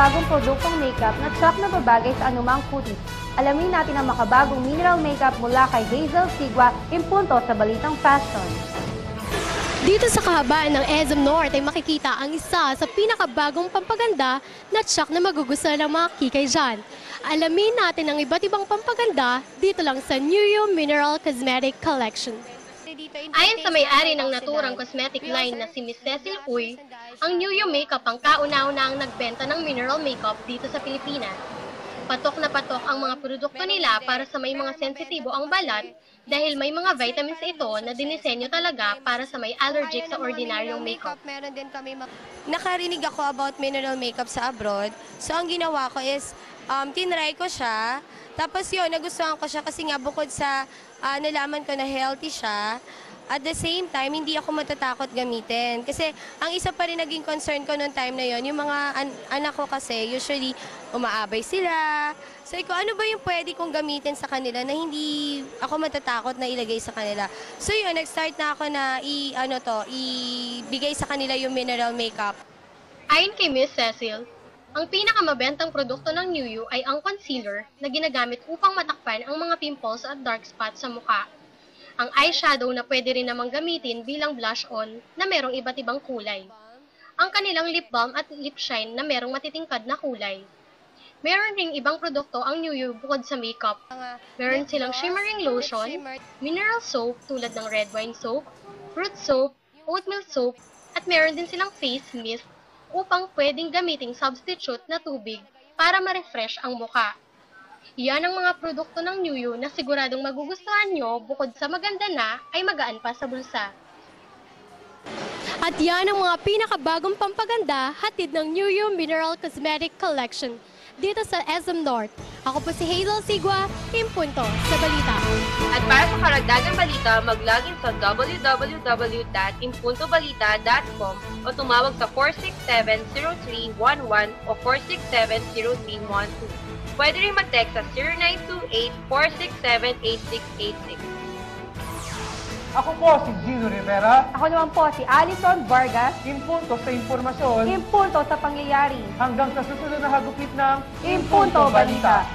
makabagong produktong makeup na tsak na babagay sa anumang kutis. Alamin natin ang makabagong mineral makeup mula kay Hazel Sigua, impunto sa Balitang Fashion. Dito sa kahabaan ng EZM North ay makikita ang isa sa pinakabagong pampaganda na tsak na magugustuhan ng mga kikay dyan. Alamin natin ang iba't ibang pampaganda dito lang sa Nuyo Mineral Cosmetic Collection. Ayon sa may-ari ng naturang cosmetic line na si Miss Cecil Uy, ang Nuyo Makeup ang kauna-unang nagbenta ng mineral makeup dito sa Pilipinas. Patok na patok ang mga produkto nila para sa may mga sensitibo ang balat dahil may mga vitamins ito na dinisenyo talaga para sa may allergic sa ordinaryong makeup. Meron din kami nakarinig ako about mineral makeup sa abroad. So ang ginawa ko is tinry ko siya. Tapos yun, nagustuhan ko siya kasi nga bukod sa nalaman ko na healthy siya, at the same time, hindi ako matatakot gamitin. Kasi ang isa pa rin naging concern ko noong time na yon, yung mga anak ko kasi, usually, umaabay sila. So, ano ba yung pwede kong gamitin sa kanila na hindi ako matatakot na ilagay sa kanila. So, yun, nag-start na ako na ibigay sa kanila yung mineral makeup. Ayon kay Miss Cecil, ang pinakamabentang produkto ng Nuyo ay ang concealer na ginagamit upang matakpan ang mga pimples at dark spots sa mukha. Ang eyeshadow na pwede rin namang gamitin bilang blush on na merong iba't ibang kulay. Ang kanilang lip balm at lip shine na merong matitingkad na kulay. Meron ring ibang produkto ang Nuyo bukod sa makeup. Meron silang shimmering lotion, mineral soap tulad ng red wine soap, fruit soap, oatmeal soap, at meron din silang face mist upang pwedeng gamiting substitute na tubig para ma-refresh ang mukha. Yan ang mga produkto ng Nuyo na siguradong magugustuhan nyo bukod sa maganda na ay magaan pa sa bulsa. At yan ang mga pinakabagong pampaganda hatid ng Nuyo Mineral Cosmetic Collection dito sa EZM North. Ako po si Hazel Sigua, impunto sa balita. At para sa karagdagang balita, mag-login sa www.impuntobalita.com o tumawag sa 467-0311 o 467-0312. Pwede rin mag-text sa 0928-467-8686. Ako po si Gino Rivera. Ako naman po si Alison Vargas, Impunto sa impormasyon impunto sa pangyayari. hanggang sa susunod na hagupit ng Impunto Balita.